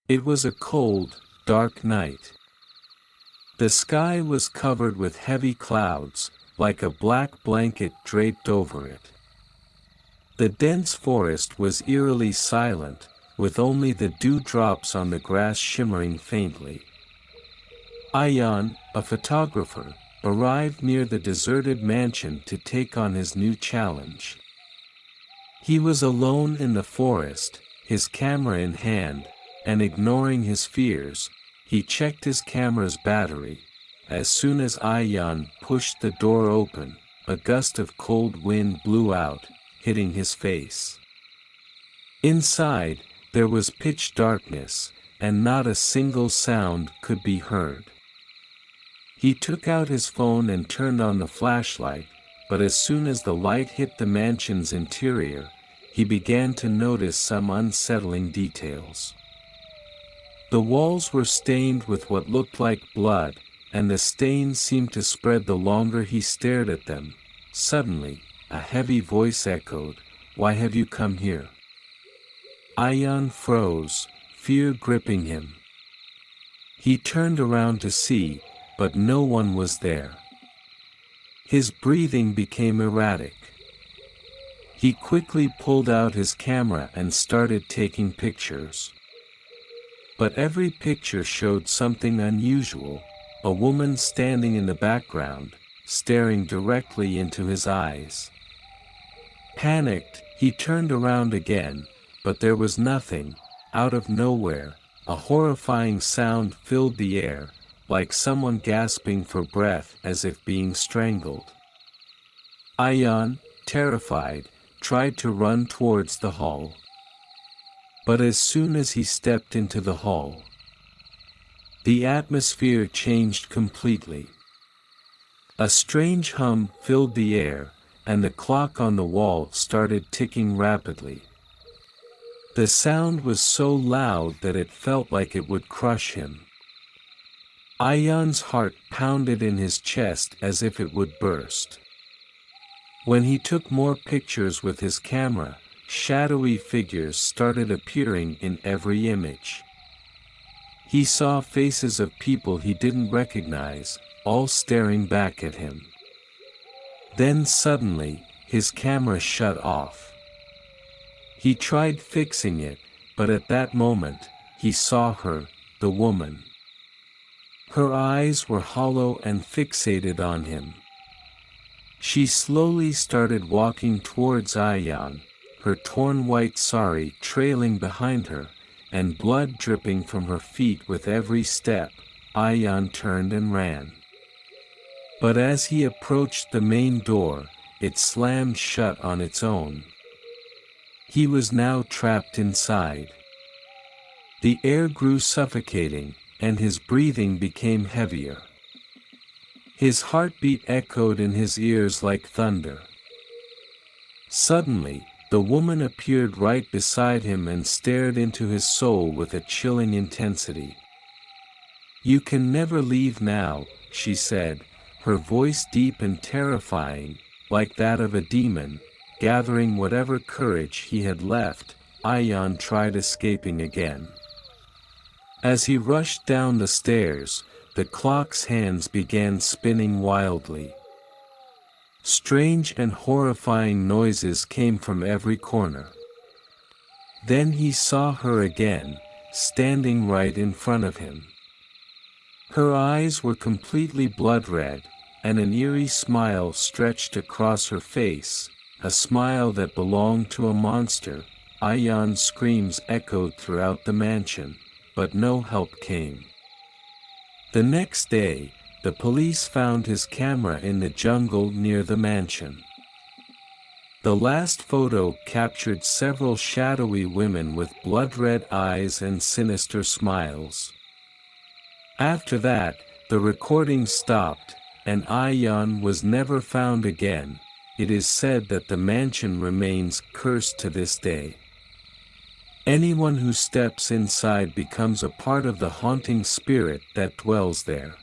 It was a cold, dark night. The sky was covered with heavy clouds, like a black blanket draped over it. The dense forest was eerily silent, with only the dewdrops on the grass shimmering faintly. Ayan, a photographer, arrived near the deserted mansion to take on his new challenge. He was alone in the forest, his camera in hand, and ignoring his fears, he checked his camera's battery. As soon as Ayan pushed the door open, a gust of cold wind blew out, hitting his face. Inside, there was pitch darkness, and not a single sound could be heard. He took out his phone and turned on the flashlight, but as soon as the light hit the mansion's interior, he began to notice some unsettling details. The walls were stained with what looked like blood, and the stains seemed to spread the longer he stared at them. Suddenly, a heavy voice echoed, "Why have you come here?" Ayan froze, fear gripping him. He turned around to see, but no one was there. His breathing became erratic. He quickly pulled out his camera and started taking pictures. But every picture showed something unusual, a woman standing in the background, staring directly into his eyes. Panicked, he turned around again, but there was nothing. Out of nowhere, a horrifying sound filled the air, like someone gasping for breath as if being strangled. Ayan, terrified, tried to run towards the hall. But as soon as he stepped into the hall, the atmosphere changed completely. A strange hum filled the air, and the clock on the wall started ticking rapidly. The sound was so loud that it felt like it would crush him. Ayan's heart pounded in his chest as if it would burst. When he took more pictures with his camera, shadowy figures started appearing in every image. He saw faces of people he didn't recognize, all staring back at him. Then suddenly, his camera shut off. He tried fixing it, but at that moment, he saw her, the woman. Her eyes were hollow and fixated on him. She slowly started walking towards Ayan, her torn white sari trailing behind her, and blood dripping from her feet with every step. Ayan turned and ran. But as he approached the main door, it slammed shut on its own. He was now trapped inside. The air grew suffocating, and his breathing became heavier. His heartbeat echoed in his ears like thunder. Suddenly, the woman appeared right beside him and stared into his soul with a chilling intensity. "You can never leave now," she said, her voice deep and terrifying, like that of a demon. Gathering whatever courage he had left, Ayan tried escaping again. As he rushed down the stairs, the clock's hands began spinning wildly. Strange and horrifying noises came from every corner. Then he saw her again, standing right in front of him. Her eyes were completely blood-red, and an eerie smile stretched across her face, a smile that belonged to a monster. Ayan's screams echoed throughout the mansion, but no help came. The next day, the police found his camera in the jungle near the mansion. The last photo captured several shadowy women with blood-red eyes and sinister smiles. After that, the recording stopped, and Ayan was never found again. It is said that the mansion remains cursed to this day. Anyone who steps inside becomes a part of the haunting spirit that dwells there.